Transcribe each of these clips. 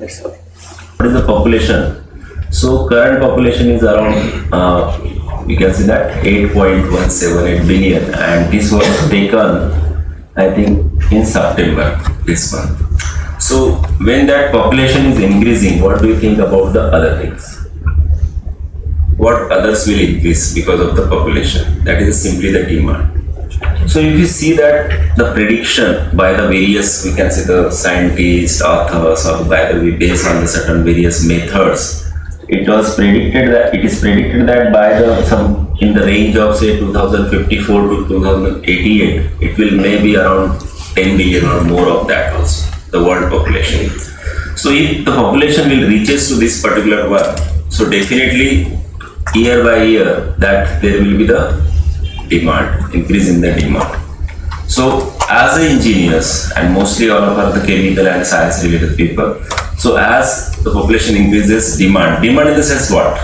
That's all. What is the population? So current population is around, we can see that 8.178 billion, and this was taken, I think, in September this month. So when that population is increasing, what do you think about the other things? What others will increase because of the population? That is simply the demand. So if you see that the prediction by the various, we can say the scientists, authors, or by the based on the certain various methods, it is predicted that by the some in the range of say 2054 to 2088, it will maybe around 10 billion or more of that also, the world population. So if the population will reaches to this particular one, so definitely year by year that there will be the demand, increase in the demand. So as the engineers and mostly all of us the chemical and science related people, so as the population increases, demand in the sense what?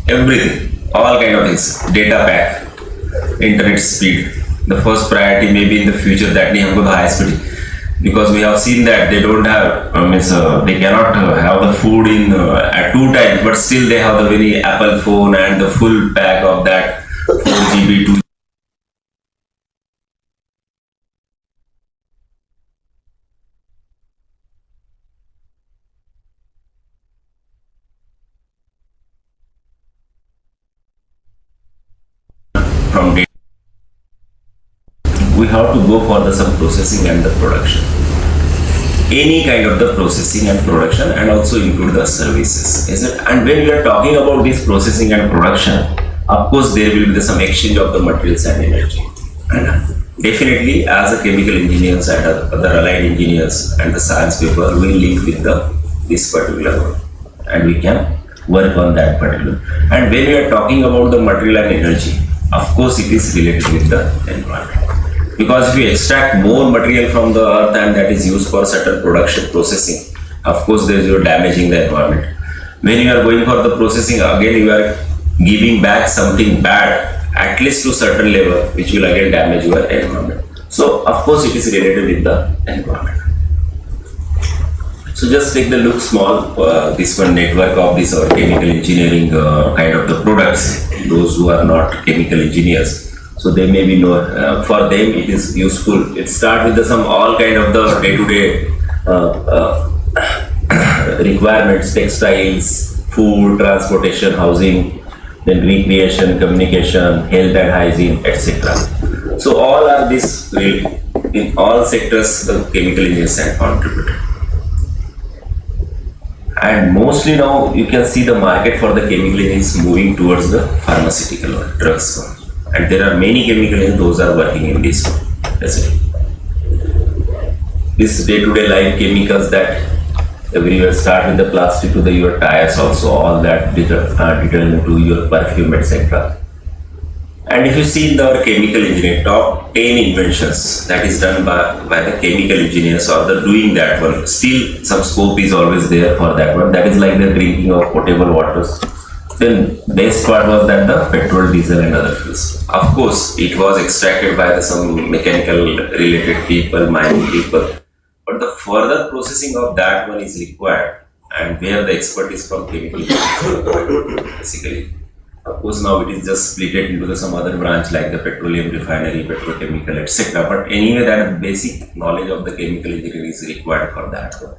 Everything, all kind of things, data pack, internet speed. The first priority maybe in the future that we have the high speed, because we have seen that they don't have, they cannot have the food in at 2 times, but still they have the very Apple phone and the full pack of that 4 GB, 2 from data. We have to go for the some processing and the production. Any kind of the processing and production, and also include the services. Is it? And when we are talking about this processing and production, of course there will be some exchange of the materials and energy. And definitely, as a chemical engineers and other allied engineers and the science people, we link with this particular one, and we can work on that particular. And when we are talking about the material and energy, of course it is related with the environment. Because if you extract more material from the earth and that is used for certain production processing, of course there is your damaging the environment. When you are going for the processing, again you are giving back something bad, at least to certain level, which will again damage your environment. So of course it is related with the environment. So just take the look small, this one network of this or chemical engineering kind of the products, those who are not chemical engineers. So they may be know, for them it is useful. It starts with the some all kind of the day-to-day requirements, textiles, food, transportation, housing, then recreation, communication, health and hygiene, etc. So all are this really, in all sectors the chemical engineers have contributed. And mostly now you can see the market for the chemical engineers moving towards the pharmaceutical or drugs one. And there are many chemical engineers those are working in this one. That's it. This day-to-day life chemicals that everywhere start with the plastic to the your tires also, all that determined to your perfume, etc. And if you see in our chemical engineering, top 10 inventions that is done by the chemical engineers or the doing that one, still some scope is always there for that one. That is like the drinking of potable waters. Then best part was that the petrol, diesel and other fuels. Of course, it was extracted by some mechanical related people, mining people. But the further processing of that one is required, and where the expert is from chemical engineering, basically. Of course, now it is just split into some other branch like the petroleum refinery, petrochemical, etc. But anyway, that basic knowledge of the chemical engineering is required for that one.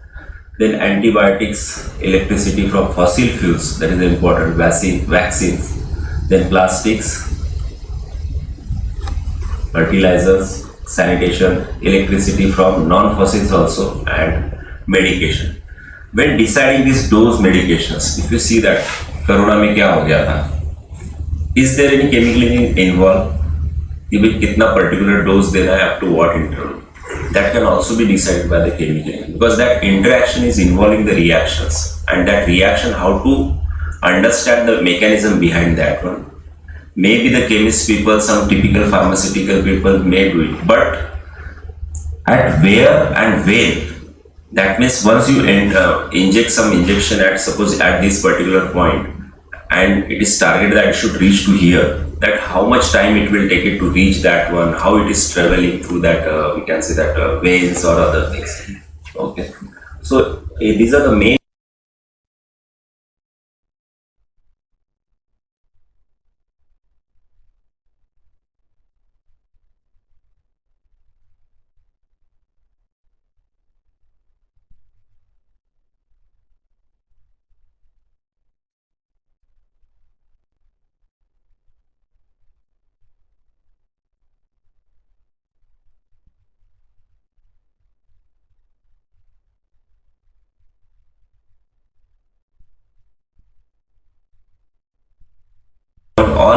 Then antibiotics, electricity from fossil fuels, that is important, vaccines, then plastics, fertilizers, sanitation, electricity from non-fossils also, and medication. When deciding these dose medications, if you see that corona में क्या हो गया था, is there any chemical engineering involved? कि भाई कितना particular dose देना है up to what interval? That can also be decided by the chemical engineer, because that interaction is involving the reactions, and that reaction, how to understand the mechanism behind that one. Maybe the chemist people, some typical pharmaceutical people may do it, but at where and when, that means once you inject some injection at suppose at this particular point, and it is targeted that it should reach to here, that how much time it will take it to reach that one, how it is traveling through that, we can say that veins or other things. Okay, so these are the main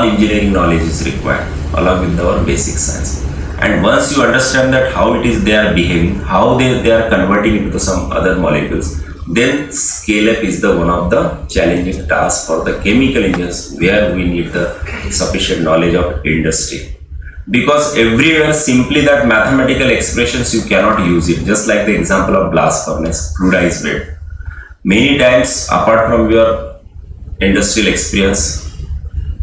all engineering knowledge is required along with our basic science. And once you understand that how it is they are behaving, how they are converting into some other molecules, then scale up is the one of the challenging tasks for the chemical engineers, where we need the sufficient knowledge of industry. Because everywhere simply that mathematical expressions you cannot use it, just like the example of blast furnace, fluidized bed. Many times apart from your industrial experience,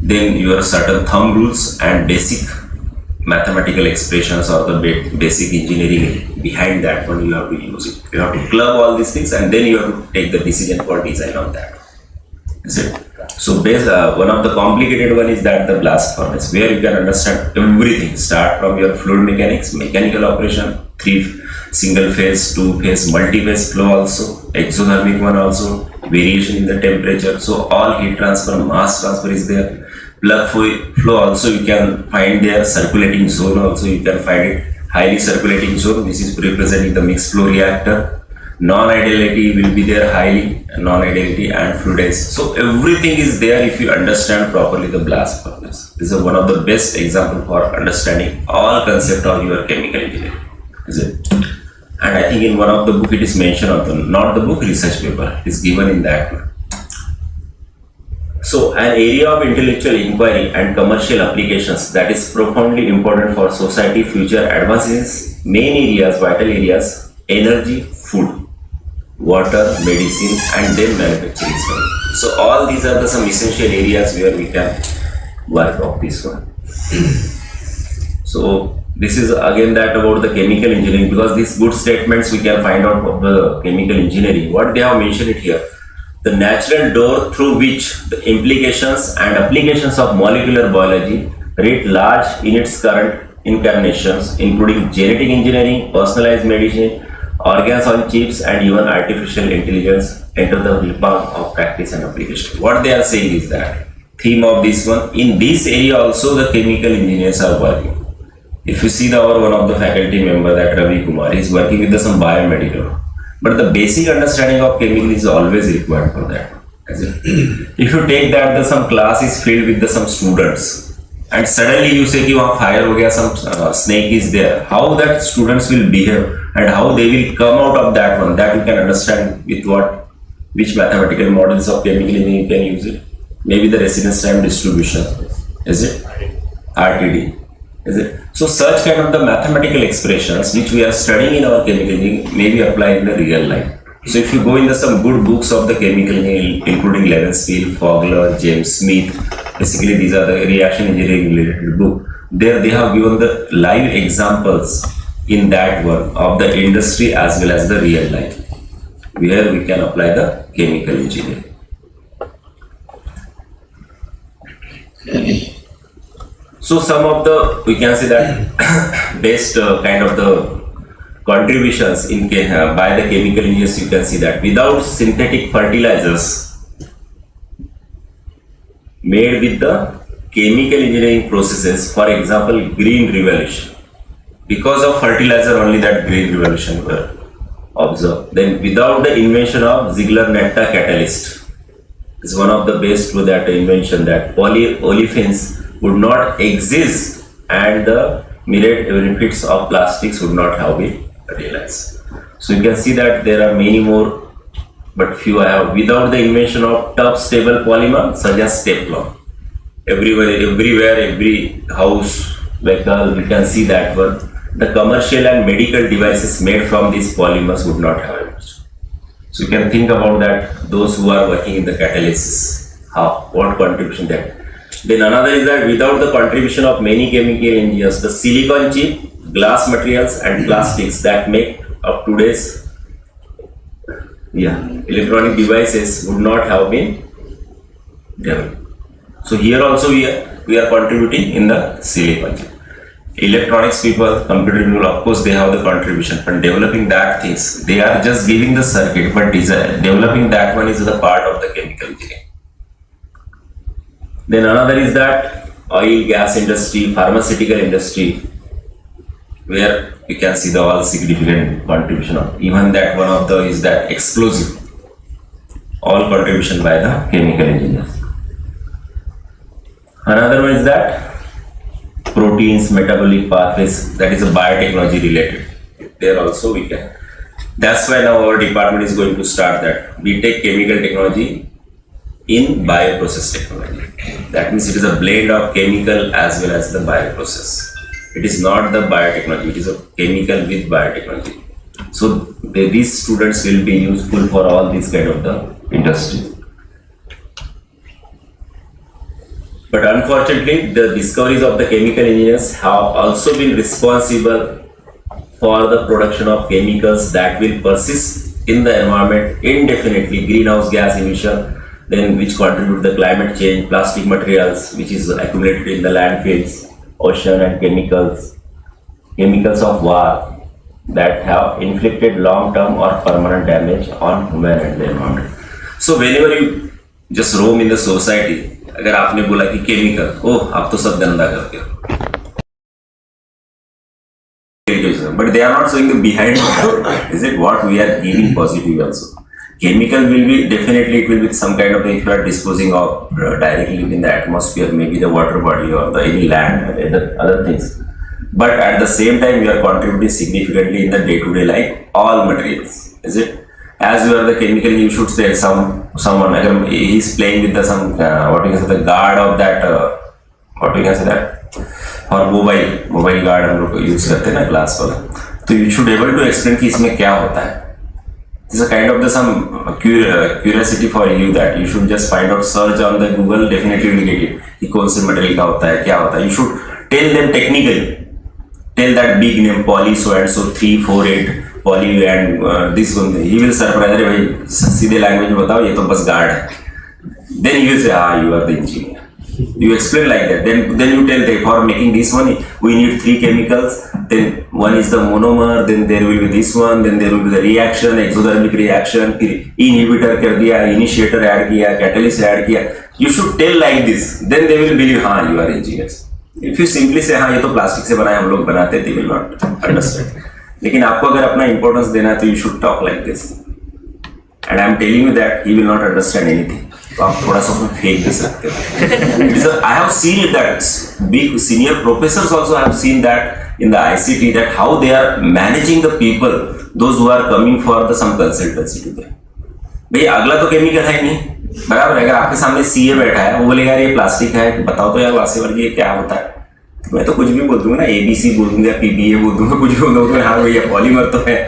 then your certain thumb rules and basic mathematical expressions or the basic engineering behind that one, you have to use it. You have to club all these things and then you have to take the decision for design on that. Is it? So one of the complicated one is that the blast furnace, where you can understand everything, start from your fluid mechanics, mechanical operation, 3 single phase, 2 phase, multi-phase flow also, exothermic one also, variation in the temperature. So all heat transfer, mass transfer is there. Plug flow also you can find there, circulating zone also you can find it, highly circulating zone, this is representing the mixed flow reactor. Non-ideality will be there, highly non-ideality and fluidized. So everything is there if you understand properly the blast furnace. This is one of the best example for understanding all concept of your chemical engineering. Is it? And I think in one of the book it is mentioned on the, not the book, research paper, it is given in that one. So an area of intellectual inquiry and commercial applications that is profoundly important for society future advances, main areas, vital areas, energy, food, water, medicine, and then manufacturing. So all these are the some essential areas where we can work on this one. So this is again that about the chemical engineering, because these good statements we can find out of the chemical engineering. What they have mentioned it here, the natural door through which the implications and applications of molecular biology writ large in its current incarnations, including genetic engineering, personalized medicine, organs on chips, and even artificial intelligence, enter the realm of practice and application. What they are saying is that theme of this one, in this area also the chemical engineers are working. If you see our one of the faculty member, that Ravi Kumar, is working with some biomedical. But the basic understanding of chemical is always required for that. If you take that some class is filled with some students and suddenly you say कि fire हो गया, some snake is there, how that students will behave and how they will come out of that one, that you can understand with which mathematical models of chemical engineering you can use it. Maybe the residence time distribution, is it? RTD, is it? So such kind of the mathematical expressions which we are studying in our chemical engineering may be applied in the real life. So if you go in some good books of the chemical engineering, including Levensfield, Fogler, James Smith, basically these are the reaction engineering related book. There they have given the live examples in that one of the industry as well as the real life, where we can apply the chemical engineering. So some of the, we can say that best kind of the contributions in by the chemical engineers, you can see that without synthetic fertilizers made with the chemical engineering processes, for example, green revolution, because of fertilizer only that green revolution were observed. Then without the invention of Ziegler-Natta catalyst, is one of the best to that invention, that polyolefins would not exist and the myriad benefits of plastics would not have been realized. So you can see that there are many more, but few I have. Without the invention of tough stable polymer such as Teflon, everywhere, every house, vehicle, we can see that one. The commercial and medical devices made from these polymers would not have emerged. So you can think about that, those who are working in the catalysis, what contribution that. Then another is that without the contribution of many chemical engineers, the silicon chip, glass materials and plastics that make up today's electronic devices would not have been developed. So here also we are contributing in the silicon chip. Electronics people, computer people, of course they have the contribution, but developing that things, they are just giving the circuit, but developing that one is the part of the chemical engineering. Then another is that oil, gas industry, pharmaceutical industry, where you can see the all significant contribution of, even that one of the is that explosive, all contribution by the chemical engineers. Another one is that proteins, metabolic pathways, that is a biotechnology related. There also we can. That's why now our department is going to start that. We take chemical technology in bioprocess technology. That means it is a blend of chemical as well as the bioprocess. It is not the biotechnology, it is a chemical with biotechnology. So these students will be useful for all these kind of the industry. But unfortunately, the discoveries of the chemical engineers have also been responsible for the production of chemicals that will persist in the environment indefinitely, greenhouse gas emission, then which contribute to the climate change, plastic materials, which is accumulated in the landfills, ocean and chemicals of war that have inflicted long-term or permanent damage on human and the environment. So whenever you just roam in the society, अगर आपने बोला कि chemical, ओह आप तो सब गंदा करते हो, but they are not showing the behind that. Is it what we are giving positive also? Chemical will be definitely, it will be some kind of, if you are disposing of directly in the atmosphere, maybe the water body or the any land and other things. But at the same time, we are contributing significantly in the day-to-day life, all materials. Is it? As you are the chemical, you should say someone. He is playing with the what you can say, the guard of that. What you can say that, और mobile guard हम लोग use करते हैं ना glass वाला, तो you should able to explain कि इसमें क्या होता है. It's a kind of the some curiosity for you that you should just find out, search on the Google, definitely will get it कि कौन से मटेरियल का होता है, क्या होता है. You should tell them technically, tell that big name poly so and so 348 poly and this one, he will surprise. अरे भाई सीधे लैंग्वेज में बताओ, ये तो बस गार्ड है. Then you will say, you are the engineer. You explain like that. Then you tell them, for making this one, we need 3 chemicals. Then one is the monomer. Then there will be this one. Then there will be the reaction, exothermic reaction. Inhibitor कर दिया, initiator add किया, catalyst add किया. You should tell like this. Then they will believe, you are engineers. If you simply say, ये तो plastic से बना है, हम लोग बनाते हैं, they will not understand. लेकिन आपको अगर अपना importance देना है, तो you should talk like this. And I am telling you that he will not understand anything. तो आप थोड़ा सा उसमें फेंक दे सकते हो. I have seen it that big senior professors also have seen that in the ICT, that how they are managing the people, those who are coming for the some consultancy to them. भैया अगला तो chemical है नहीं, बराबर. अगर आपके सामने CA बैठा है, वो बोलेगा ये प्लास्टिक है, बताओ तो यार वासे वर्ग ये क्या होता है. मैं तो कुछ भी बोल दूंगा ना, एबीसी बोल दूंगा, पीबीए बोल दूंगा, कुछ भी बोल दूंगा, हाँ भैया पॉलीमर तो है.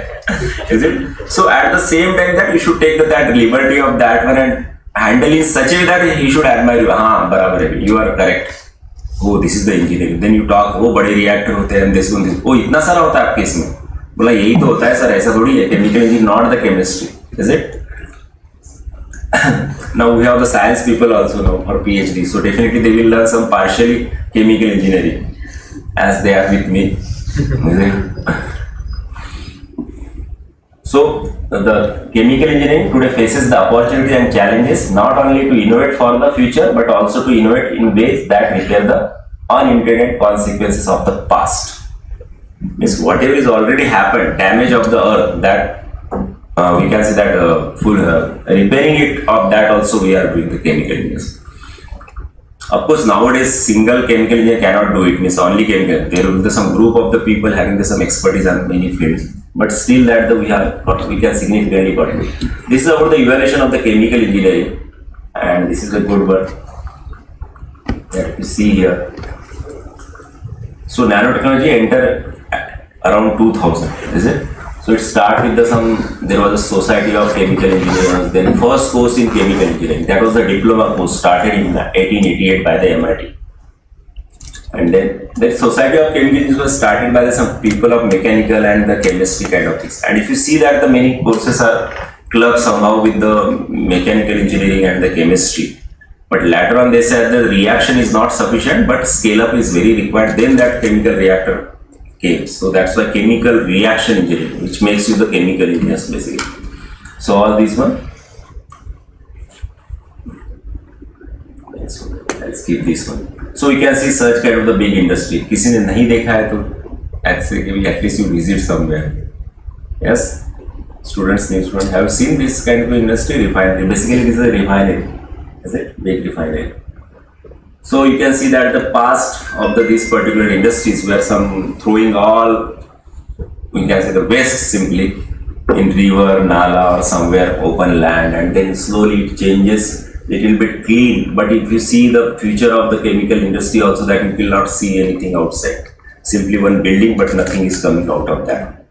Is it? So at the same time that you should take that liberty of that one and handle in such a way that he should admire you. हाँ बराबर है, you are correct. Oh, this is the engineering. Then you talk, वो बड़े reactor होते हैं, this one, this. Oh, इतना सारा होता है आपके इसमें. बोला यही तो होता है सर, ऐसा थोड़ी है. Chemical engineering, not the chemistry. Is it? Now we have the science people also now for PhD. So definitely they will learn some partially chemical engineering as they are with me. Is it? So the chemical engineering today faces the opportunity and challenges not only to innovate for the future but also to innovate in ways that repair the unintended consequences of the past. Means whatever is already happened, damage of the earth, that we can say that full repairing it of that also we are doing the chemical engineers. Of course, nowadays single chemical engineer cannot do it. Means only chemical. There will be some group of the people having some expertise on many fields. But still that we can significantly contribute. This is about the evaluation of the chemical engineering, and this is a good one that you see here. So nanotechnology entered around 2000, is it? So it started with there was a society of chemical engineers, then first course in chemical engineering, that was the diploma course started in 1888 by the MIT. And then the Society of Chemical Engineers was started by some people of mechanical and the chemistry kind of things. And if you see that the many courses are clubbed somehow with the mechanical engineering and the chemistry. But later on they said the reaction is not sufficient, but scale up is very required. Then that chemical reactor came. So that's why chemical reaction engineering, which makes you the chemical engineers basically. So all these one. Let's keep this one. So we can see such kind of the big industry. किसी ने नहीं देखा है तो at least you visit somewhere. Yes, students, new students have seen this kind of industry, refinery. Basically, this is a refinery. Is it big refinery? So you can see that the past of these particular industries were some throwing all, we can say the waste simply in river, nala or somewhere open land, and then slowly it changes little bit clean. But if you see the future of the chemical industry also, that you will not see anything outside. Simply one building, but nothing is coming out of that.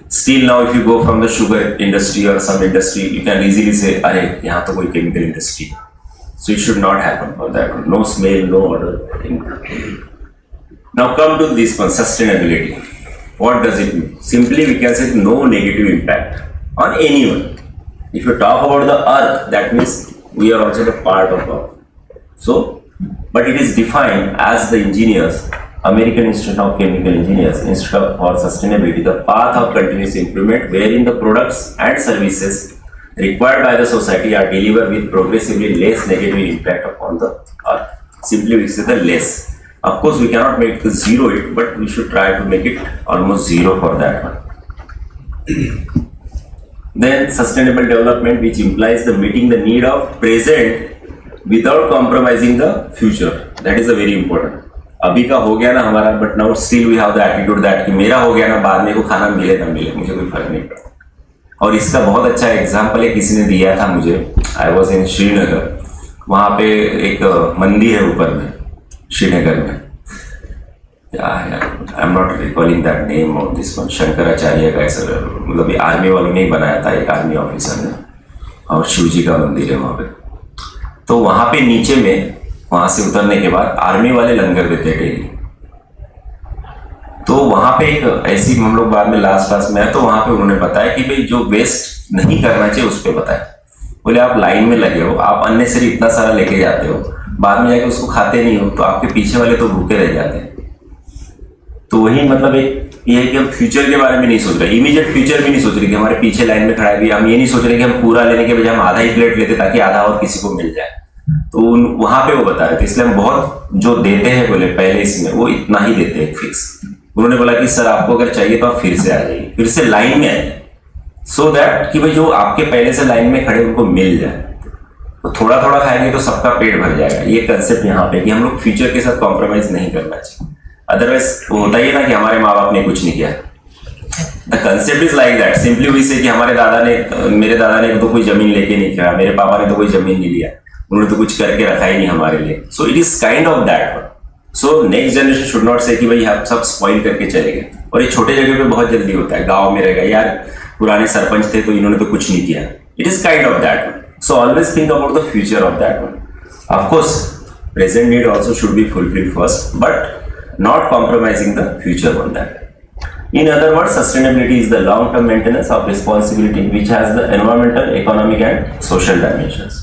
Still now if you go from the sugar industry or some industry, you can easily say, "Arey, यहाँ तो कोई chemical industry." So it should not happen for that one. No smell, no odor, thing. Now come to this one, sustainability. What does it mean? Simply we can say no negative impact on anyone. If you talk about the earth, that means we are also the part of earth. So, but it is defined as the engineers, American Institute of Chemical Engineers, Institute for Sustainability, the path of continuous improvement wherein the products and services required by the society are delivered with progressively less negative impact upon the earth. Simply we say the less. Of course, we cannot make the zero it, but we should try to make it almost zero for that one. Then sustainable development, which implies the meeting the need of present without compromising the future. That is a very important. अभी का हो गया ना हमारा, but now still we have the attitude that कि मेरा हो गया ना, बाद में को खाना मिले ना मिले मुझे कोई फर्क नहीं पड़ता. और इसका बहुत अच्छा एग्जाम्पल है किसी ने दिया था मुझे. I was in Srinagar. वहाँ पे एक मंदिर है ऊपर में श्रीनगर में. I am not recalling that name of this one. Shankaracharya का ऐसा, मतलब ये आर्मी वालों ने ही बनाया था, एक आर्मी ऑफिसर ने. और शिव जी का मंदिर है वहाँ पे. तो वहाँ पे नीचे में, वहाँ से उतरने के बाद आर्मी वाले लंगर देते हैं डेली. तो वहाँ पे एक ऐसी, हम लोग बाद में लास्ट क्लास में आए तो वहाँ पे उन्होंने बताया कि भाई जो वेस्ट नहीं करना चाहिए उस पर बताया. बोले आप लाइन में लगे हो, आप अननेसेसरी इतना सारा लेके जाते हो, बाद में जाके उसको खाते नहीं हो, तो आपके पीछे वाले तो भूखे रह जाते हैं. तो वही मतलब एक ये है कि हम फ्यूचर के बारे में नहीं सोच रहे, इमीडिएट फ्यूचर भी नहीं सोच रहे कि हमारे पीछे लाइन में खड़ा है. भी हम ये नहीं सोच रहे कि हम पूरा लेने के बजाय हम आधा ही प्लेट लेते ताकि आधा और किसी को मिल जाए. तो वहां पे वो बता रहे थे, इसलिए हम बहुत जो देते हैं बोले पहले इसमें वो इतना ही देते हैं फिक्स. उन्होंने बोला कि सर आपको अगर चाहिए तो आप फिर से आ जाइए, फिर से लाइन में आइए, सो दैट कि भाई जो आपके पहले से लाइन में खड़े उनको मिल जाए. तो थोड़ा थोड़ा खाएंगे तो सबका पेट भर जाएगा. ये कंसेप्ट यहाँ पे कि हम लोग फ्यूचर के साथ कॉम्प्रोमाइज नहीं करना चाहिए. अदरवाइज होता ही है ना कि हमारे माँ बाप ने कुछ नहीं किया. The concept is like that. Simply we say कि हमारे दादा ने, मेरे दादा ने तो कोई जमीन लेके नहीं किया, मेरे पापा ने तो कोई जमीन नहीं लिया, उन्होंने तो कुछ करके रखा ही नहीं हमारे लिए. So it is kind of that. So next generation should not से कि भाई आप सब स्पॉइल करके चले गए. और ये छोटे जगह पे बहुत जल्दी होता है. गांव में रहेगा यार, पुराने सरपंच थे तो इन्होंने तो कुछ नहीं किया. It is kind of that one. So always think about the future of that one. Of course present need also should be fulfilled first, but not compromising the future on that. In other words, sustainability is the long-term maintenance of responsibility which has the environmental, economic and social dimensions.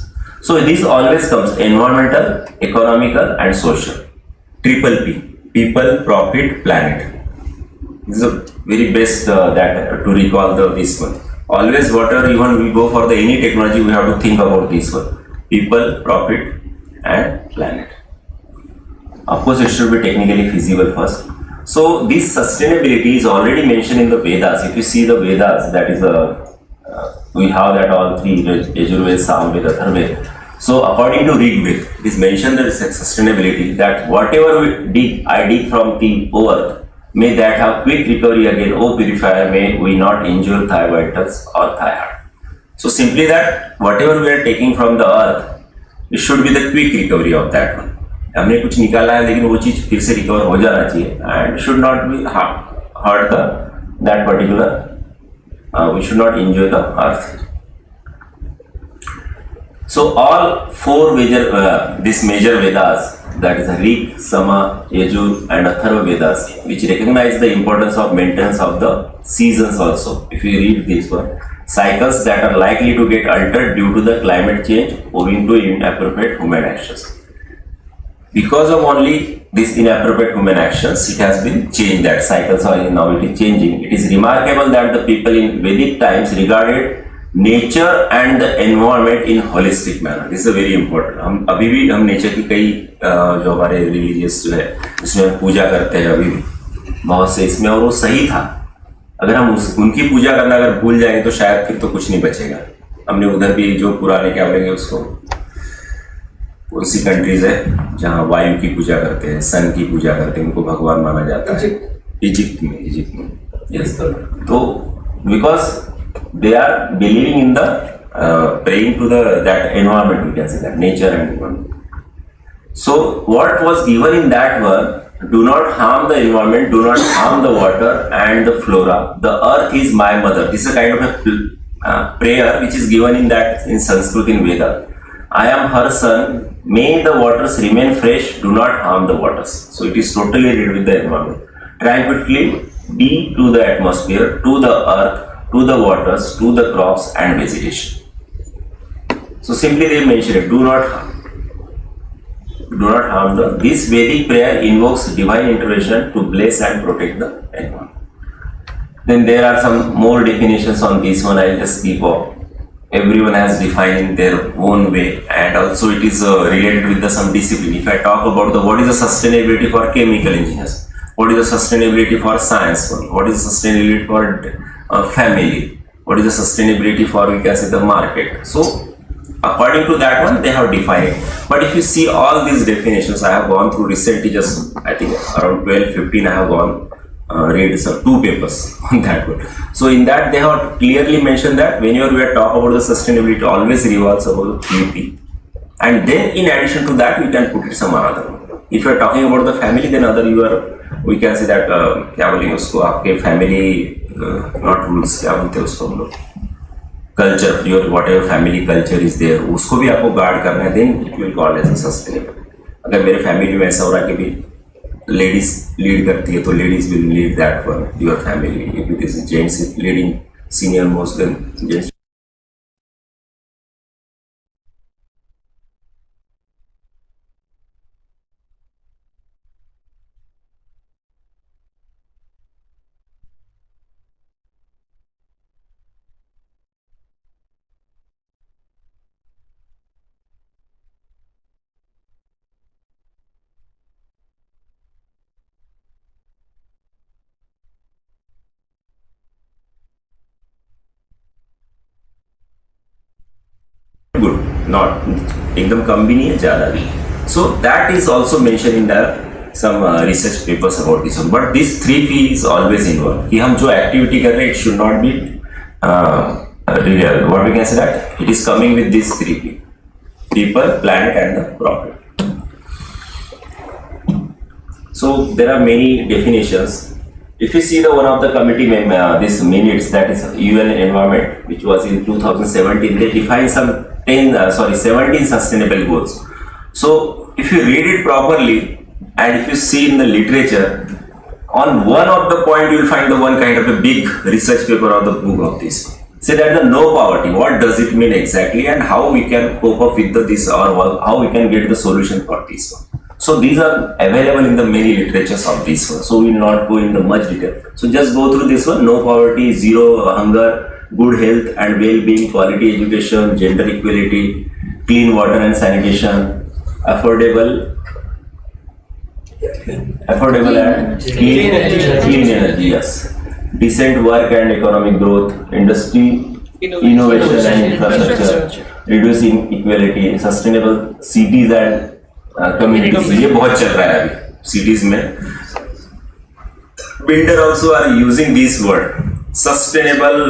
So this always comes environmental, economical and social. Triple P. People, profit, planet. This is a very best that to recall this one. Always whatever even we go for the any technology, we have to think about this one. People, profit and planet. Of course, it should be technically feasible first. So this sustainability is already mentioned in the Vedas. If you see the Vedas, that is we have that all three: Yajurveda, Samveda, Atharvaveda. So according to Rig Veda, it is mentioned that sustainability, that whatever I dig from the earth, may that have quick recovery again. O purifier, may we not injure thy vitals or thy heart. So simply that whatever we are taking from the earth, it should be the quick recovery of that one. हमने कुछ निकाला है लेकिन वो चीज फिर से recover हो जाना चाहिए. And should not be hurt the that particular, we should not enjoy the earth. So all four major this major Vedas, that is Rig, Sama, Yajur and Atharva Vedas, which recognize the importance of maintenance of the seasons also. If you read this one, cycles that are likely to get altered due to the climate change owing to inappropriate human actions. Because of only this inappropriate human actions, it has been changed. That cycles are now it is changing. It is remarkable that the people in Vedic times regarded nature and the environment in holistic manner. This is a very important. हम अभी भी हम nature की कई जो हमारे religious जो है उसमें पूजा करते हैं अभी भी बहुत से इसमें, और वो सही था. अगर हम उनकी पूजा करना अगर भूल जाएंगे तो शायद फिर तो कुछ नहीं बचेगा. हमने उधर भी जो पुराने क्या बोलेंगे उसको कौन सी कंट्रीज है जहाँ वायु की पूजा करते हैं, सन की पूजा करते हैं, उनको भगवान माना जाता है? इजिप्ट में यस। तो because they are believing in the praying to the that environment, we can say that nature and environment. So what was given in that one, do not harm the environment, do not harm the water and the flora, the earth is my mother. This is a kind of a prayer which is given in that in Sanskrit in Veda. I am her son, may the waters remain fresh, do not harm the waters. So it is totally related with the environment. Tranquilly be to the atmosphere, to the earth, to the waters, to the crops and vegetation. So simply they mention it, do not harm the. This Vedic prayer invokes divine intervention to bless and protect the environment. Then there are some more definitions on this one. I'll just keep off. Everyone has defined in their own way, and also it is related with some discipline. If I talk about what is the sustainability for chemical engineers, what is the sustainability for science, what is the sustainability for family, what is the sustainability for, we can say, the market. So according to that one, they have defined it. But if you see all these definitions, I have gone through recently, just I think around 12-15, I have gone read some 2 papers on that one. So in that they have clearly mentioned that whenever we are talking about the sustainability, always revolves about the 3P. And then in addition to that, we can put it some another one. If you are talking about the family, then other you are, we can say that क्या बोलेंगे उसको, आपके family not rules, क्या बोलते हैं उसको हम लोग, culture, your whatever family culture is there, उसको भी आपको गार्ड करना है, then it will called as a sustainable. अगर मेरे फैमिली में ऐसा हो रहा है कि भी लेडीज लीड करती है, तो ladies will lead that one your family. If it is gents leading senior most, then gents. Good, not एकदम कम भी नहीं है, ज़्यादा भी. So that is also mention in the some research papers about this one. But this 3P is always involve, कि हम जो एक्टिविटी कर रहे हैं, it should not be what we can say that it is coming with this 3P, people, planet and the profit. So there are many definitions. If you see the one of the committee this minutes, that is UN Environment, which was in 2017, they defined some 17 sustainable goals. So if you read it properly and if you see in the literature, on one of the point you will find the one kind of a big research paper or the book of this. Say that the no poverty, what does it mean exactly, and how we can cope up with this, or how we can get the solution for this one. So these are available in the many literatures of this one. So we will not go in the much detail. So just go through this one: no poverty, zero hunger, good health and well-being, quality education, gender equality, clean water and sanitation, affordable and clean energy. Yes. Decent work and economic growth, industry, innovation and infrastructure, reducing equality, sustainable cities and communities. ये बहुत चल रहा है अभी cities में. Builder also are using this word, sustainable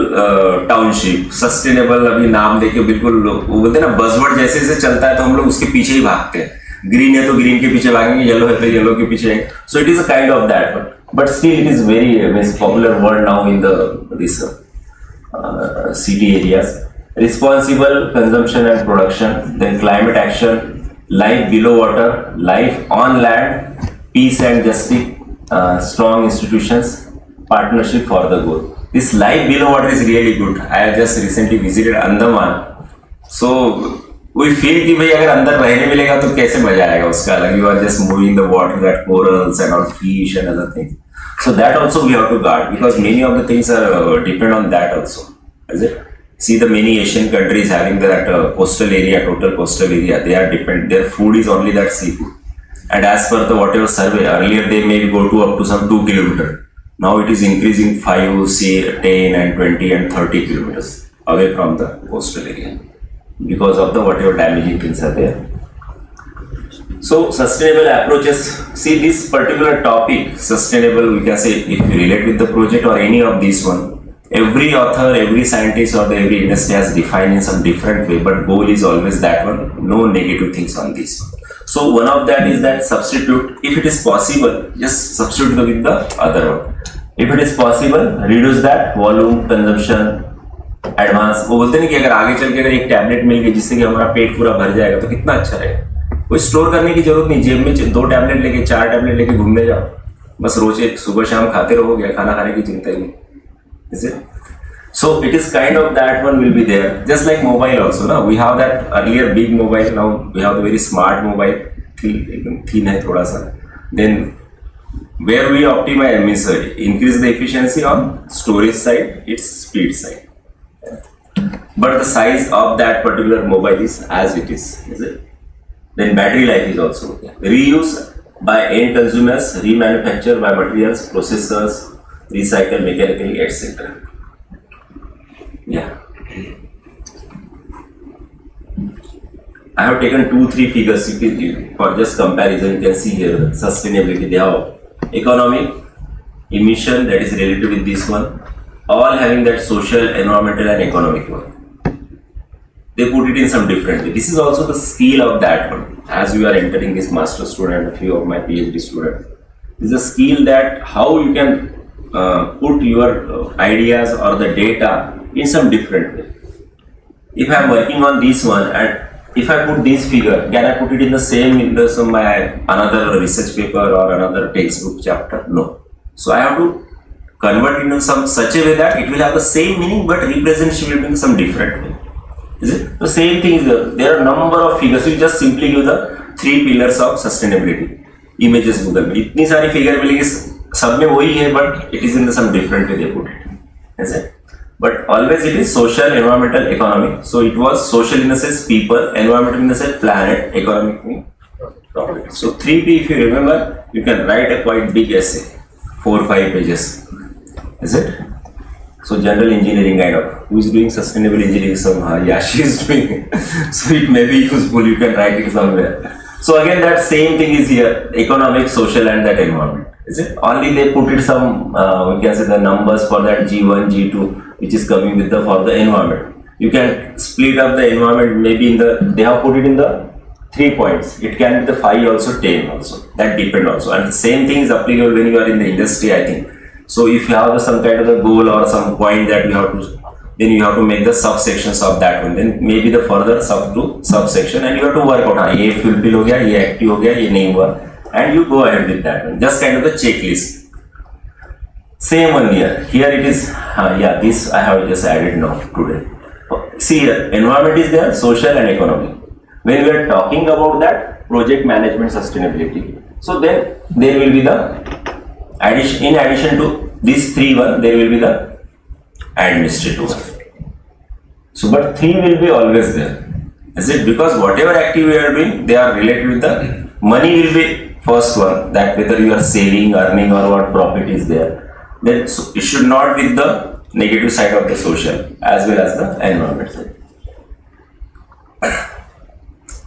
township, sustainable. अभी नाम देके बिल्कुल वो बोलते हैं ना, buzzword जैसे जैसे चलता है तो हम लोग उसके पीछे ही भागते हैं. ग्रीन है तो ग्रीन के पीछे भागेंगे, येलो है तो येलो के पीछे. So it is a kind of that, but still it is very popular word now in this city areas. Responsible consumption and production, then climate action, life below water, life on land, peace and justice, strong institutions, partnership for the goal. This life below water is really good. I have just recently visited Andaman, so we feel कि भाई अगर अंदर रहने मिलेगा तो कैसे मजा आएगा उसका अलग. You are just moving the water, that corals and all fish and other things. So that also we have to guard, because many of the things are depend on that also. Is it? See the many Asian countries having that coastal area, total coastal area, they are depend. Their food is only that seafood. And as per the whatever survey, earlier they may go to up to some 2 kilometers. Now it is increasing 5, 10 and 20 and 30 kilometers away from the coastal area, because of the whatever damaging things are there. So sustainable approaches, see this particular topic, sustainable, we can say if you relate with the project or any of these one, every author, every scientist or every industry has defined in some different way, but goal is always that one, no negative things on this one. So one of that is that substitute, if it is possible, just substitute with the other one. If it is possible, reduce that volume consumption, advance वो बोलते नहीं कि अगर आगे चल के अगर एक टैबलेट मिल गई जिससे कि हमारा पेट पूरा भर जाएगा तो कितना अच्छा रहेगा। कोई स्टोर करने की जरूरत नहीं, जेब में 2 टैबलेट लेके 4 टैबलेट लेके घूमने जाओ, बस रोज एक सुबह शाम खाते रहोगे, खाना खाने की चिंता ही नहीं, is it? So it is kind of that one will be there, just like mobile also ना, we have that earlier big mobile, now we have the very smart mobile, thin है थोड़ा सा, then where we optimize, means increase the efficiency on storage side, its speed side, but the size of that particular mobile is as it is it? Then battery life is also okay. Reuse by end consumers, remanufacture by materials, processors, recycle mechanically, etc. Yeah. I have taken 2-3 figures for just comparison. You can see here sustainability. They have economic, emission that is related with this one, all having that social, environmental and economic one. They put it in some different way. This is also the skill of that one. As you are entering this master student, a few of my PhD students, this is a skill that how you can put your ideas or the data in some different way. If I am working on this one and if I put this figure, can I put it in the same in the some my another research paper or another textbook chapter? No. So I have to convert it into some such a way that it will have the same meaning but representation will be in some different way. Is it? The same thing is there are number of figures. You just simply give the 3 pillars of sustainability. Images Google में इतनी सारी figure मिलेगी, सब में वही है but it is in the some different way they put it. Is it? But always it is social, environmental, economic. So it was social in the sense people, environmental in the sense planet, economic means profit. So 3P, if you remember, you can write a quite big essay, 4-5 pages. Is it? So general engineering kind of, who is doing sustainable engineering somehow, yeah, she is doing it. So it may be useful, you can write it somewhere. So again that same thing is here, economic, social and that environment. Is it? Only they put it some, we can say the numbers for that G1, G2, which is coming with the for the environment. You can split up the environment maybe in the, they have put it in the 3 points. It can be the 5 also, 10 also. That depend also. And the same thing is applicable when you are in the industry, I think. So if you have some kind of a goal or some point that you have to, then you have to make the subsections of that one. Then maybe the further sub to subsection and you have to work out, ये fulfill हो गया, ये active हो गया, ये नहीं हुआ. And you go ahead with that one. Just kind of the checklist. Same one here. Here it is, yeah, this I have just added now today. See here, environment is there, social and economic. When we are talking about that, project management sustainability. So then there will be the addition, in addition to these 3 one, there will be the administrative one. So but 3 will be always there. Is it? Because whatever activity we are doing, they are related with the money will be first one, that whether you are saving, earning or what profit is there. Then so it should not be the negative side of the social as well as the environment side.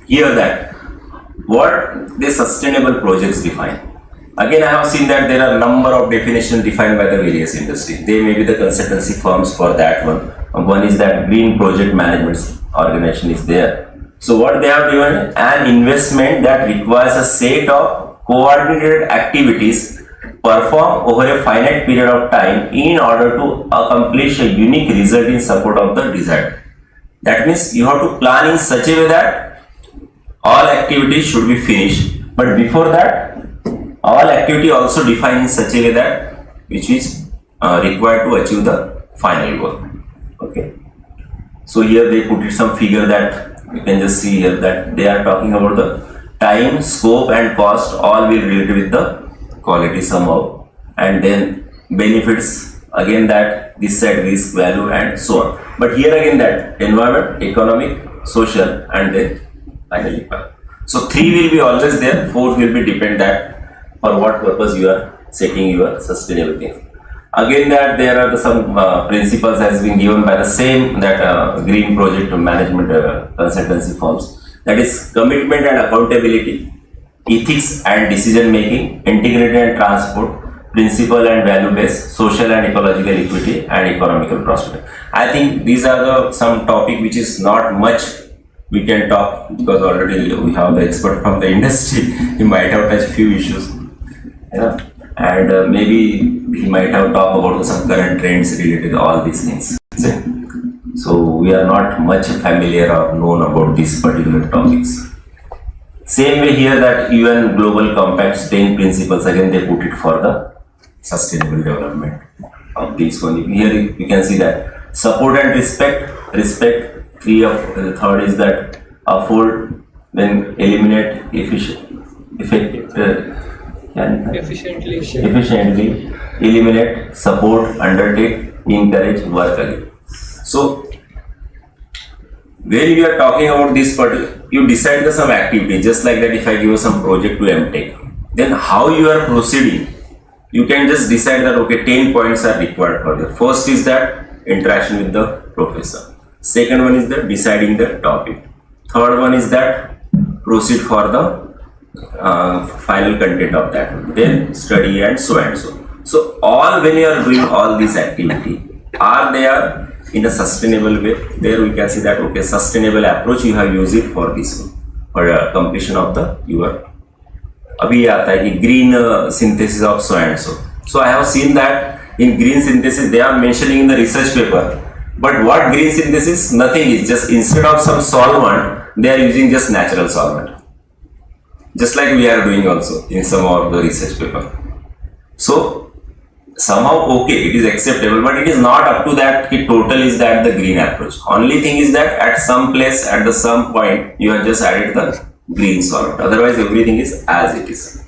Here that what the sustainable projects define. Again, I have seen that there are number of definitions defined by the various industries. They may be the consultancy firms for that one. One is that green project management organization is there. So what they have given, an investment that requires a set of coordinated activities performed over a finite period of time in order to accomplish a unique result in support of the desired. That means you have to plan in such a way that all activities should be finished, but before that all activity also defined in such a way that which is required to achieve the final goal. Okay. So here they put it some figure that you can just see here that they are talking about the time, scope and cost all will relate with the quality somehow, and then benefits again that this side risk value and so on. But here again that environment, economic, social and then finally. So 3 will be always there, 4 will be depend that for what purpose you are setting your sustainable things. Again that there are some principles has been given by the same that green project management consultancy firms, that is commitment and accountability, ethics and decision making, integrated and transport, principle and value based, social and ecological equity, and economical prosperity. I think these are the some topic which is not much we can talk because already we have the expert from the industry. He might have touched few issues, and maybe he might have talked about some current trends related to all these things. So we are not much familiar or known about these particular topics. Same way here that UN Global Compact's 10 principles, again they put it for the sustainable development of this one. Here you can see that support and respect, the third is that afford, then eliminate efficiently, eliminate, support, undertake, encourage, work again. So when you are talking about this particular, you decide some activity, just like that if I give you some project to MTech, then how you are proceeding, you can just decide that okay, 10 points are required for that. First is that interaction with the professor. Second one is that deciding the topic. Third one is that proceed for the final content of that. Then study and so and so. So all when you are doing all these activity, are they are in a sustainable way? There we can see that okay, sustainable approach you have used it for this one, for completion of the your. अभी आता है कि green synthesis of so and so. So I have seen that in green synthesis they are mentioning in the research paper. But what green synthesis? Nothing is just instead of some solvent they are using just natural solvent. Just like we are doing also in some of the research paper. So somehow okay, it is acceptable, but it is not up to that total is that the green approach. Only thing is that at some place at the some point you have just added the green solvent. Otherwise everything is as it is.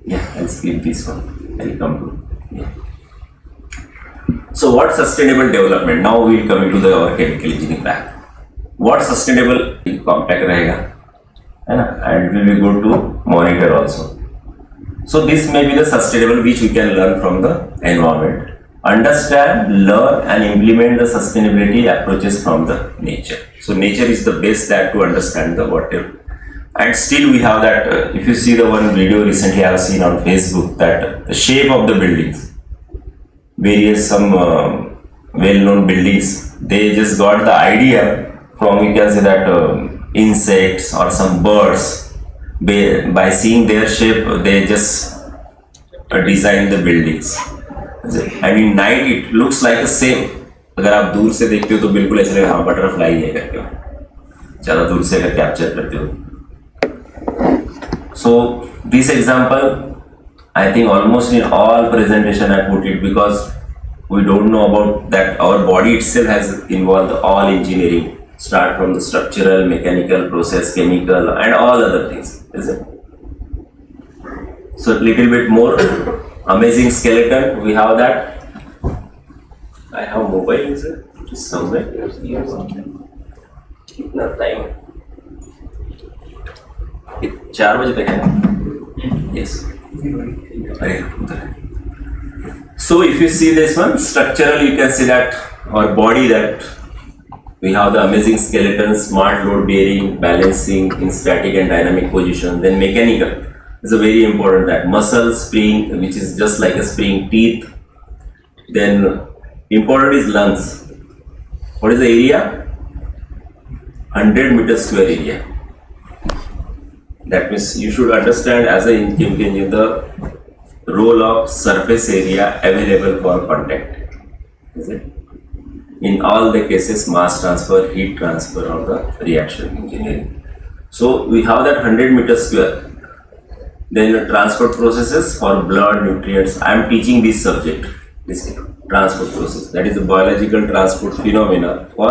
Yeah, I'll skip this one. I'll come to. Yeah. So what sustainable development? Now we'll come into our chemical engineering back. What sustainable compact रहेगा, है ना? And we will go to monitor also. So this may be the sustainable which we can learn from the environment. Understand, learn and implement the sustainability approaches from the nature. So nature is the best that to understand the whatever. And still we have that, if you see the one video recently I have seen on Facebook, that the shape of the buildings, various some well-known buildings, they just got the idea from, you can say that insects or some birds. By seeing their shape, they just design the buildings. And in night it looks like the same. अगर आप दूर से देखते हो तो बिल्कुल ऐसा लगेगा हाँ बटरफ्लाई है करके, ज़्यादा दूर से अगर कैप्चर करते हो. So this example, I think almost in all presentation I put it because we don't know about that our body itself has involved all engineering. Start from the structural, mechanical, process, chemical, and all other things, is it? So a little bit more amazing skeleton. We have that. I have mobile, is it? Somewhere. कितना time? 4 बजे तक है. Yes. So if you see this one, structural, you can see that our body that. We have the amazing skeleton, smart load bearing, balancing in static and dynamic position. Then mechanical is a very important that muscle spring, which is just like a spring, teeth. Then important is lungs. What is the area? 100 meters square area. That means you should understand as a chemical engineer the role of surface area available for contact. Is it? In all the cases, mass transfer, heat transfer or the reaction engineering. So we have that 100 meters square. Then transport processes for blood, nutrients. I am teaching this subject, this transport process. That is the biological transport phenomena for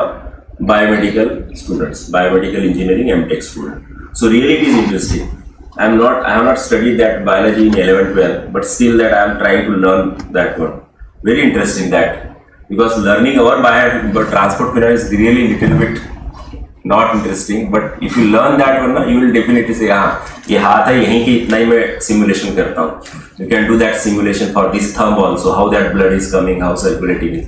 biomedical students, biomedical engineering MTech student. So really it is interesting. I have not studied that biology in 11, 12, but still that I am trying to learn that one. Very interesting that. Because learning our transport phenomena is really little bit not interesting, but if you learn that one, you will definitely say, हाँ ये हाथ है यहीं की इतना ही मैं simulation करता हूँ. You can do that simulation for this thumb also, how that blood is coming, how circulating is.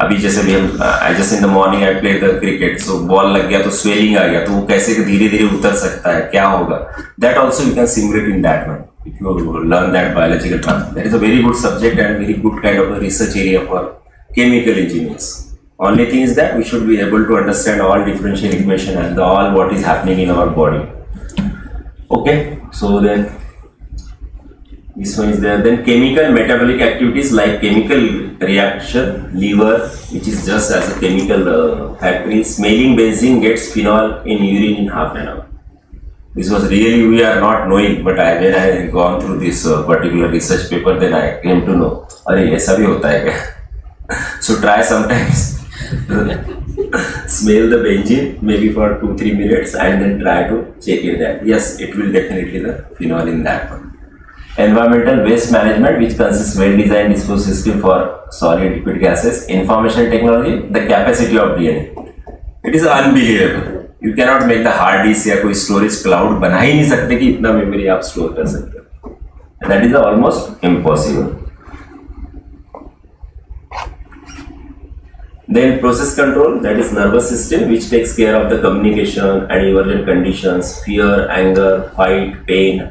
अभी जैसे भी हम I just in the morning I play the cricket, so ball लग गया तो स्वेलिंग आ गया, तो वो कैसे धीरे धीरे उतर सकता है, क्या होगा, that also you can simulate in that one if you learn that biological term. That is a very good subject and very good kind of a research area for chemical engineers. Only thing is that we should be able to understand all differential equation and all what is happening in our body. Okay, so then this one is there. Then chemical metabolic activities like chemical reaction, liver, which is just as a chemical factory, smelling benzene gets phenol in urine in half an hour. This was really, we are not knowing, but when I gone through this particular research paper, then I came to know, अरे ऐसा भी होता है क्या? So try sometimes smell the benzene maybe for 2-3 minutes and then try to check it that yes, it will definitely the phenol in that one. Environmental waste management, which consists well-designed disposal system for solid liquid gases. Information technology, the capacity of DNA. It is unbelievable. You cannot make the hard disk या कोई storage cloud बना ही नहीं सकते कि इतना memory आप store कर सकते हो. That is almost impossible. Then process control, that is nervous system, which takes care of the communication and emergent conditions, fear, anger, fight, pain.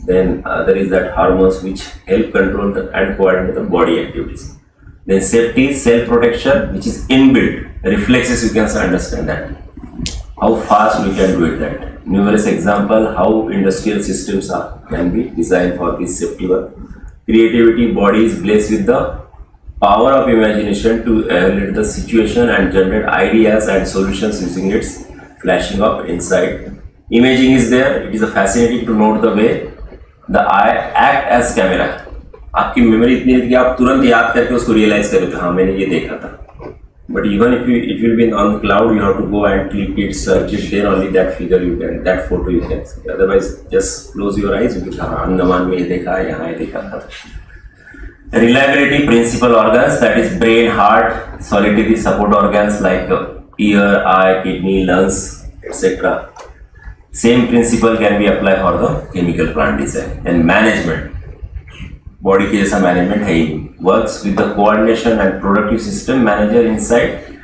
Then there is that hormones which help control and coordinate the body activities. Then safety, self-protection, which is inbuilt. Reflexes, you can understand that. How fast we can do it that. Numerous example how industrial systems can be designed for this safety work. Creativity, body is blessed with the power of imagination to evaluate the situation and generate ideas and solutions using its flashing of insight. Imaging is there. It is fascinating to note the way the eye act as camera. आपकी memory इतनी है कि आप तुरंत याद करके उसको realise करोगे, हाँ मैंने ये देखा था. But even if it will be on cloud, you have to go and click it, search it, then only that figure you can, that photo you can see. Otherwise, just close your eyes, you can, Andaman में ये देखा है, यहाँ ये देखा था. Reliability, principal organs, that is brain, heart, solitary support organs like ear, eye, kidney, lungs, etc. Same principle can be applied for the chemical plant design. And management, body के जैसा management है ही, works with the coordination and productive system manager inside,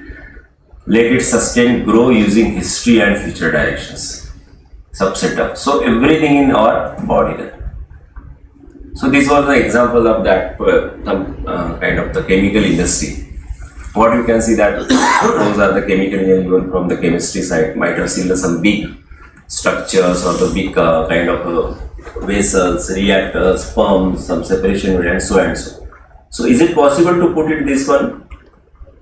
let it sustain, grow using history and future directions. Subset up. So everything in our body there. So this was the example of that kind of the chemical industry. What you can see that those are the chemical engineering from the chemistry side. Might have seen some big structures or the big kind of vessels, reactors, pumps, some separation unit and so and so. So is it possible to put it this one?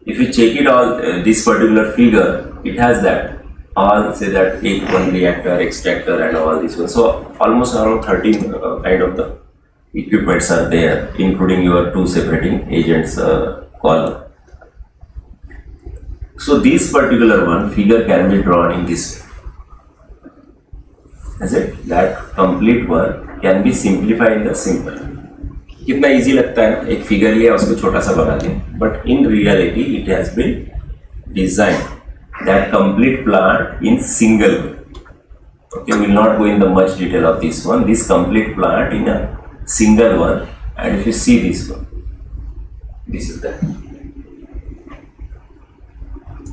If you check it all, this particular figure, it has that all say that one reactor, extractor and all this one. So almost around 13 kind of the equipments are there, including your two separating agents column. So this particular one figure can be drawn in this way. Is it that complete work can be simplified in the simple. कितना easy लगता है ना, एक figure लिया उसको छोटा सा बना दिया, but in reality it has been design that complete plant in single way. Okay, we will not go in the much detail of this one. This complete plant in a single one, and if you see this one, this is that.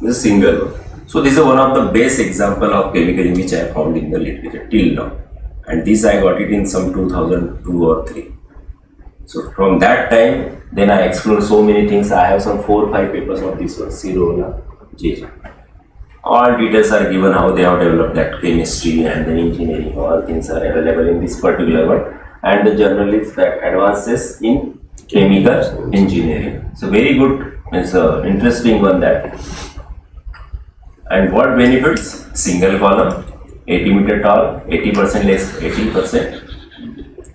This is a single one. So this is one of the best example of chemical in which I found in the literature till now, and this I got it in some 2002 or 3. So from that time, then I explored so many things. I have some 4 or 5 papers of this one, Sirola, JJ. All details are given how they have developed that chemistry and the engineering. All things are available in this particular one. And the journal is that advances in chemical engineering. So very good. It's an interesting one that. And what benefits? Single column, 80 meter tall, 80% less, 80%.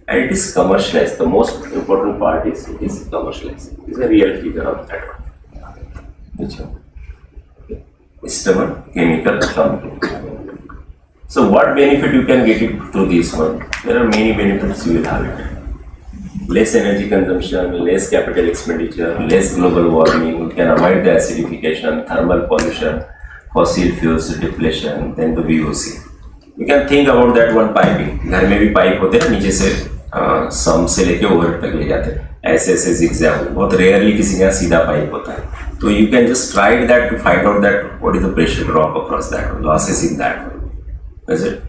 And it is commercialized. The most important part is it is commercialized. It is a real figure of that one. Which one? Eastman Chemical Company. So what benefit you can get it through this one? There are many benefits you will have it. Less energy consumption, less capital expenditure, less global warming. You can avoid the acidification, thermal pollution, fossil fuels depletion, then the VOC. You can think about that one piping. घर में भी pipe होते हैं नीचे से सम से लेके over तक ले जाते हैं. ऐसे जिगजैग बहुत रेयरली किसी का सीधा पाइप होता है. So you can just try that to find out that what is the pressure drop across that one, losses in that one. Is it?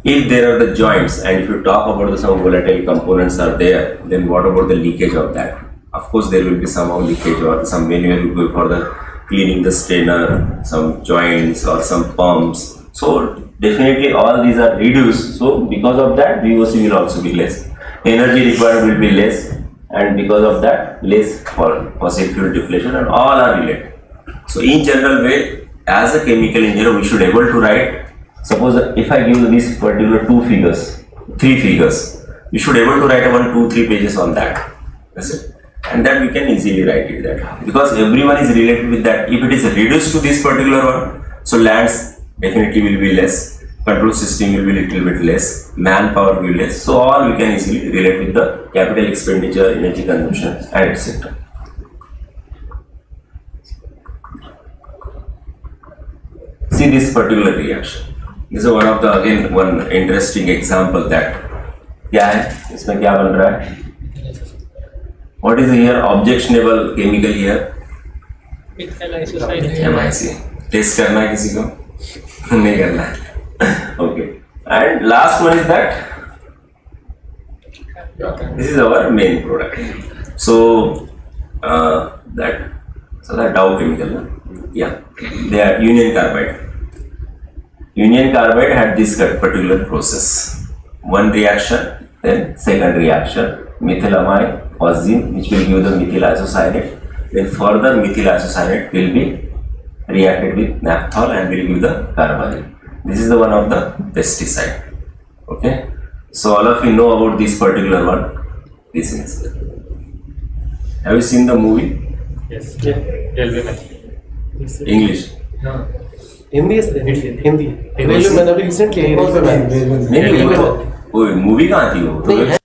If there are the joints, and if you talk about the some volatile components are there, then what about the leakage of that? Of course, there will be somehow leakage or some manual will go for the cleaning the strainer, some joints or some pumps. So definitely all these are reduced. So because of that, VOC will also be less. Energy required will be less, and because of that, less for fossil fuel depletion, and all are related. So in general way, as a chemical engineer, we should able to write. Suppose if I give these particular three figures, we should able to write 1, 2, 3 pages on that. That's it. And that we can easily write it that because everyone is related with that. If it is reduced to this particular one, so lands definitely will be less, control system will be little bit less, manpower will be less. So all we can easily relate with the capital expenditure, energy consumption, and etc. See this particular reaction. This is one of the again one interesting example that क्या है इसमें क्या बन रहा है? What is here objectionable chemical here? MIC. Test करना है किसी को? नहीं करना है. Okay. And last one is that this is our main product. So that Dow chemical, yeah, they are Union Carbide. Union Carbide had this particular process. One reaction, then second reaction, methylamine phosgene, which will give the methyl isocyanate. Then further methyl isocyanate will be reacted with naphthol and will give the carbamide. This is the one of the pesticide. Okay. So all of you know about this particular one. This is. Have you seen the movie? Yes. Yeah. English. No. Hindi Hindi English में अभी recently नहीं वो movie कहाँ थी वो?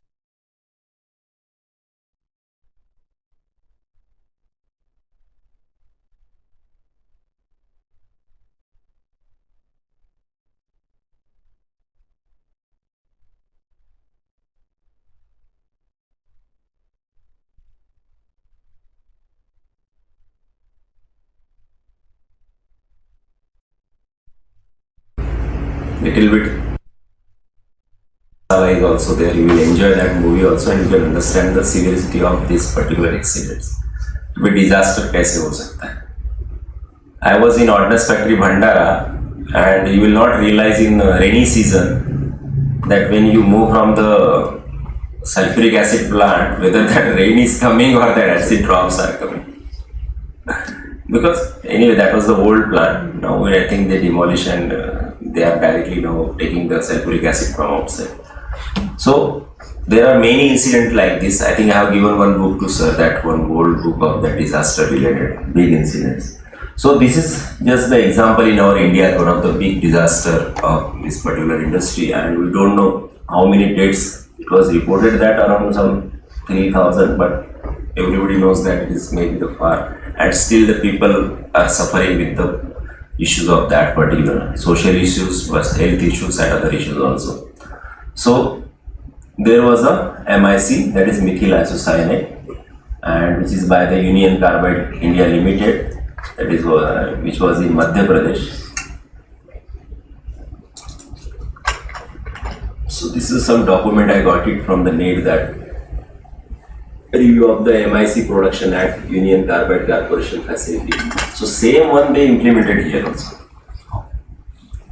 Little bit is also there. You will enjoy that movie also, and you can understand the severity of this particular accidents. भी disaster कैसे हो सकता है? I was in Ordnance Factory Bhandara, and you will not realize in rainy season that when you move from the sulfuric acid plant, whether that rain is coming or that acid drops are coming. Because anyway, that was the old plant. Now I think they demolish and they are directly now taking the sulfuric acid from outside. So there are many incidents like this. I think I have given one book to sir, that one old book of the disaster related big incidents. So this is just the example in our India, one of the big disaster of this particular industry, and we don't know how many deaths. It was reported that around some 3,000, but everybody knows that it is maybe the far, and still the people are suffering with the issues of that particular social issues, plus health issues and other issues also. So there was a MIC, that is methyl isocyanate, and which is by the Union Carbide India Limited, that is which was in Madhya Pradesh. So this is some document I got it from the NAID, that review of the MIC production at Union Carbide Corporation facility. So same one they implemented here also.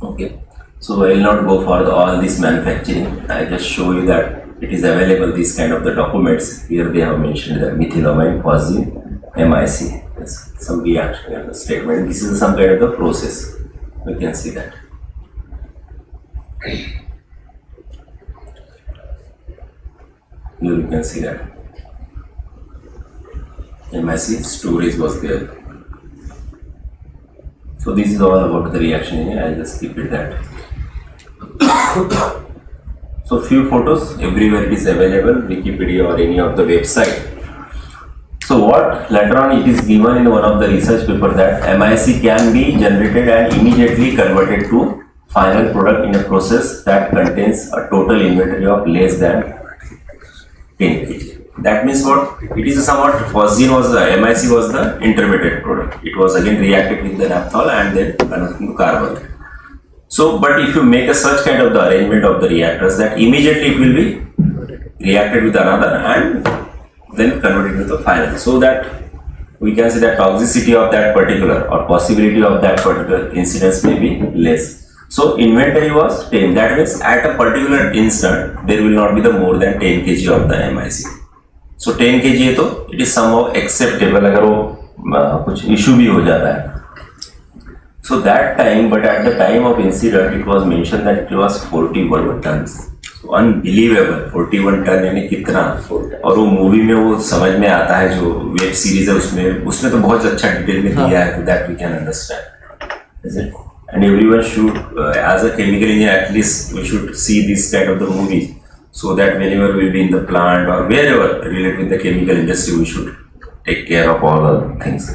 Okay. So I will not go for all this manufacturing. I just show you that it is available, these kind of the documents. Here they have mentioned that methylamine, phosgene, MIC. Yes, some reaction and the statement. This is some kind of the process. You can see that. Here you can see that. MIC storage was there. So this is all about the reaction here. I'll just keep it that. So few photos everywhere it is available, Wikipedia or any of the website. So what later on it is given in one of the research paper that MIC can be generated and immediately converted to final product in a process that contains a total inventory of less than 10 kg. That means what? It is somewhat phosgene was the MIC was the intermediate product. It was again reacted with the naphthol and then converted to carbon. So, but if you make a such kind of the arrangement of the reactors, that immediately it will be reacted with another and then converted to the final. So that we can say that toxicity of that particular or possibility of that particular incidence may be less. So inventory was 10. That means at a particular instant there will not be the more than 10 kg of the MIC. So 10 kg है तो it is somehow acceptable अगर वो कुछ issue भी हो जाता है. So that time, but at the time of incident, it was mentioned that it was 41 tons. So unbelievable, 41 ton यानी कितना. और वो मूवी में वो समझ में आता है जो वेब सीरीज है उसमें तो बहुत अच्छा डिटेल में दिया है, that we can understand. Is it? And everyone should, as a chemical engineer, at least we should see this kind of the movies, so that whenever we'll be in the plant or wherever related with the chemical industry, we should take care of all the things.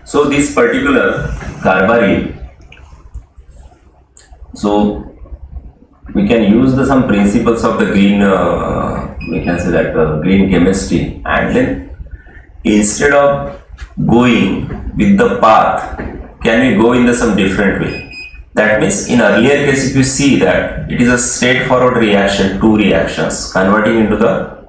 So this particular carbaryl, so we can use some principles of the green, we can say that green chemistry, and then instead of going with the path, can we go in some different way? That means in earlier case, if you see that it is a straightforward reaction, two reactions converting into the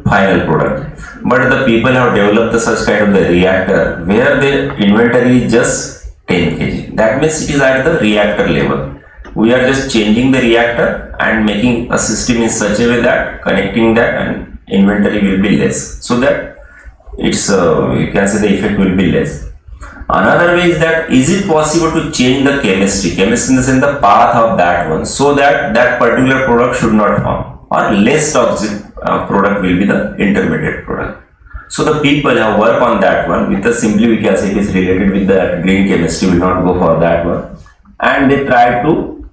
final product. But the people have developed such kind of the reactor where the inventory is just 10 kg. That means it is at the reactor level. We are just changing the reactor and making a system in such a way that connecting that and inventory will be less. So that it's you can say the effect will be less. Another way is that is it possible to change the chemistry in the sense the path of that one, so that that particular product should not form, or less toxic product will be the intermediate product. So the people have worked on that one with the simply we can say it is related with the green chemistry, will not go for that one, and they tried to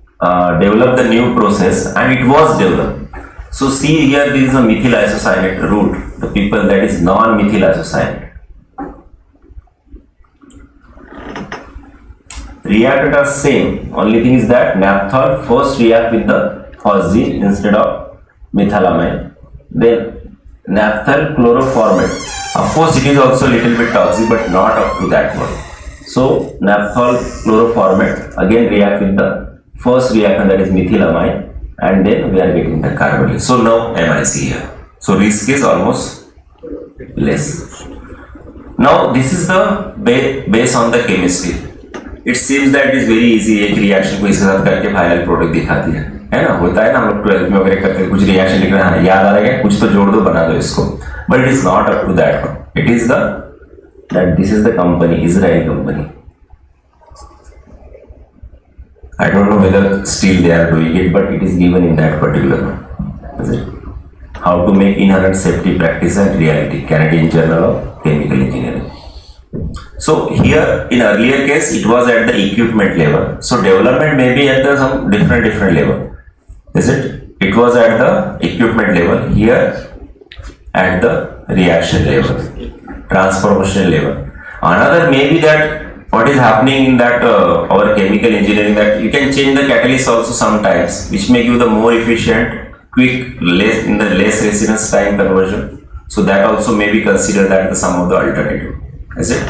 develop the new process and it was developed. So see here there is a methyl isocyanate route. The people that is non-methyl isocyanate. Reacted are same. Only thing is that naphthol first react with the phosgene instead of methylamine. Then naphthol chloroformate. Of course, it is also little bit toxic, but not up to that one. So naphthol chloroformate again react with the first reactant, that is methylamine, and then we are getting the carbaryl. So now MIC here. So risk is almost less. Now this is the base on the chemistry. It seems that it is very easy. एक reaction को इसके साथ करके final product दिखा दिया है ना. होता है ना, हम लोग 12th में वगैरह करते कुछ रिएक्शन लिखना है, याद आ रहा है कुछ तो जोड़ दो बना दो इसको. But it is not up to that one. It is that this is the company, Israel company. I don't know whether still they are doing it, but it is given in that particular one. Is it? How to make inherent safety practice and reality, Canadian Journal of Chemical Engineering. So here in earlier case it was at the equipment level. So development may be at some different level. Is it? It was at the equipment level. Here at the reaction level, transformation level. Another may be that what is happening in that our chemical engineering, that you can change the catalyst also sometimes, which make you the more efficient, quick, less in the less residence time conversion. So that also may be considered that the some of the alternative. Is it?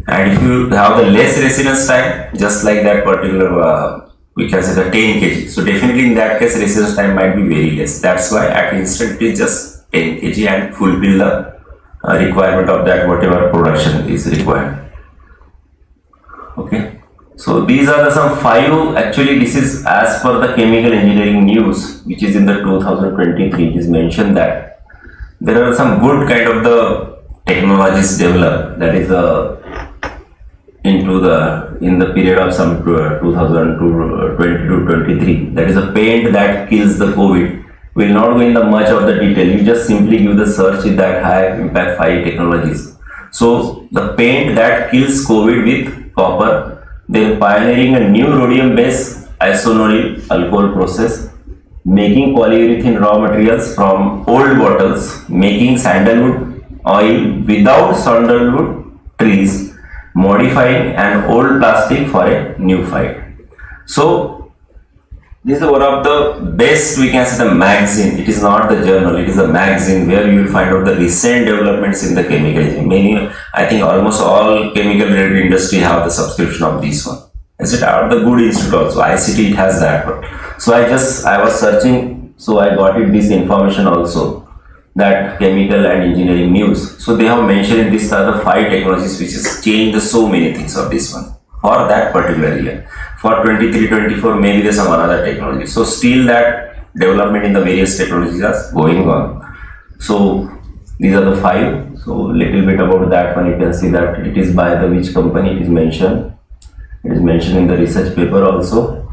And if you have the less residence time, just like that particular, we can say the 10 kg. So definitely in that case, residence time might be very less. That's why at instant it is just 10 kg and fulfill the requirement of that whatever production is required. Okay. So these are the some 5. Actually, this is as per the chemical engineering news, which is in the 2023. It is mentioned that there are some good kind of the technologies developed, that is in the period of some 2020 to 23. That is a paint that kills the COVID. Will not go in the much of the detail. You just simply give the search in that high impact 5 technologies. So the paint that kills COVID with copper, then pioneering a new rhodium based isononyl alcohol process, making polyurethane raw materials from old bottles, making sandalwood oil without sandalwood trees, modifying an old plastic for a new fight. So This is one of the best, we can say, the magazine. It is not the journal, it is a magazine where you will find out the recent developments in the chemical engineering. Many, I think almost all chemical related industry have the subscription of this one. Is it out the good institute also? ICT, it has that one. So I was searching, so I got it this information also, that chemical and engineering news. So they have mentioned these are the 5 technologies which has changed so many things of this one for that particular year. For 23-24, maybe there's some another technology. So still that development in the various technologies is going on. So these are the 5. So little bit about that one, you can see that it is by the which company it is mentioned. It is mentioned in the research paper also.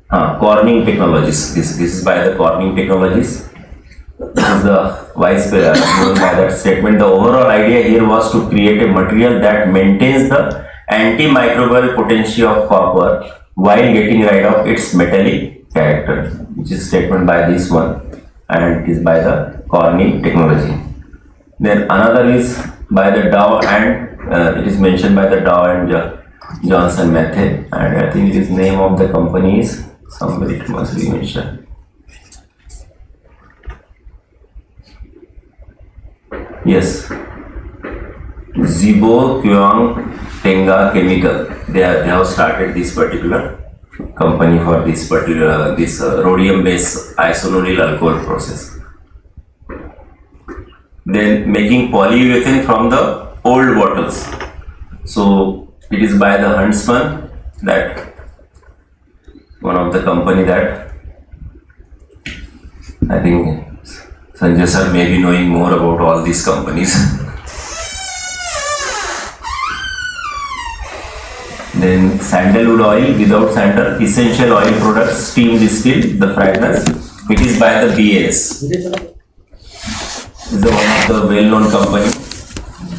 Corning Technologies. This is by the Corning Technologies. This is the vice given by that statement. The overall idea here was to create a material that maintains the antimicrobial potential of copper while getting rid of its metallic character, which is statement by this one, and it is by the Corning Technology. Then another is by the Dow and it is mentioned by the Dow and Johnson method, and I think it is name of the company is somewhere, it must be mentioned. Yes, Zibo Kyung Tenga Chemical. They have started this particular company for this particular rhodium based isononyl alcohol process. Then making polyurethane from the old bottles. So it is by the Huntsman, that one of the company that I think Sanjay sir may be knowing more about all these companies. Then sandalwood oil without sandal, essential oil products, steam distilled, the fragrance. It is by the BAS. This is one of the well-known company.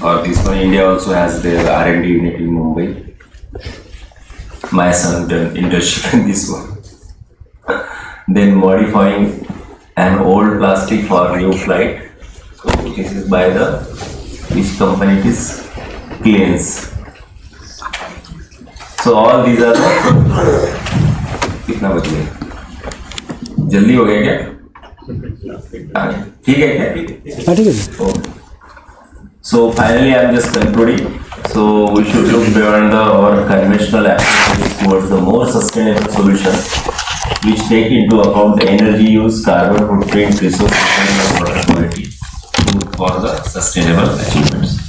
Or this one, India also has their R&D unit in Mumbai. My son done internship in this one. Then modifying an old plastic for new flight. So this is by the which company it is? Cleans. So all these are the कितना बच गया? जल्दी हो गया क्या? ठीक है क्या? ठीक है. So finally, I am just concluding. So we should look beyond our conventional approaches towards the more sustainable solutions, which take into account the energy use, carbon footprint, resource and water quality for the sustainable achievements.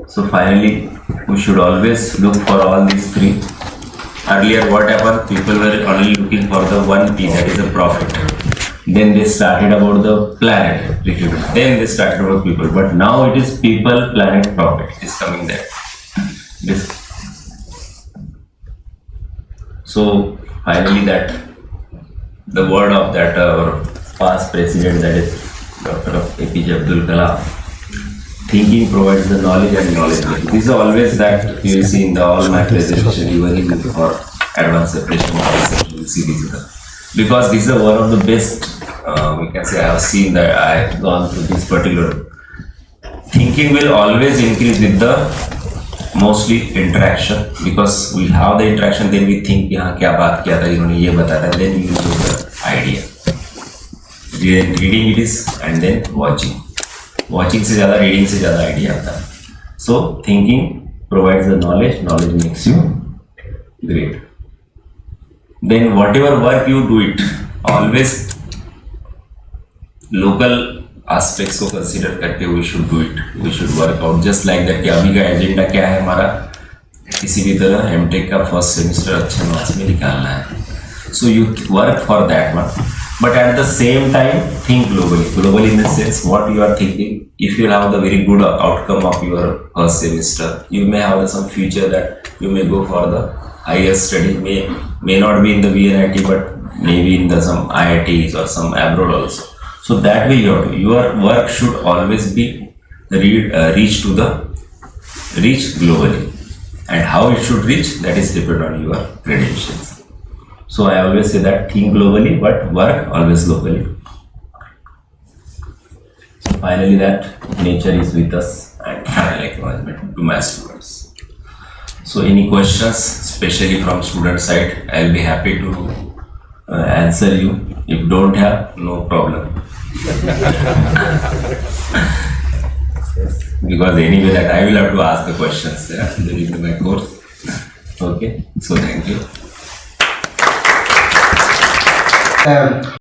So finally, we should always look for all these 3. Earlier, what happened? People were only looking for the 1 P, that is the profit. Then they started about the planet, then they started about people. But now it is people, planet, profit. It is coming there. So finally, that the word of that our past president, that is Dr. APJ Abdul Kalam, thinking provides the knowledge and knowledge. This is always that you will see in the all my presentation, even for advanced separation, you will see this. Because this is one of the best, we can say, I have seen that I have gone through this particular. Thinking will always increase with the mostly interaction, because we have the interaction, then we think, यहाँ क्या बात किया था, इन्होंने ये बताया, then we use the idea. Then reading it is, and then watching. Watching से ज़्यादा reading से ज़्यादा idea आता है. So thinking provides the knowledge, knowledge makes you great. Then whatever work you do it, always local aspects को consider करके we should do it. We should work out just like that कि अभी का agenda क्या है हमारा, किसी भी तरह M.Tech का first semester अच्छे marks में निकालना है. So you work for that one. But at the same time, think globally. Globally in the sense, what you are thinking, if you have the very good outcome of your first semester, you may have some future that you may go for the higher study, may not be in the VNIT, but maybe in the some IITs or some abroad also. So that way your work should always be reach globally. And how it should reach, that is depend on your credentials. So I always say that think globally, but work always locally. So finally, that nature is with us, and final acknowledgement to my students. So any questions? especially from student side, I'll be happy to answer you. If don't have, no problem. Because anyway that I will have to ask the questions during my course. Okay, so thank you.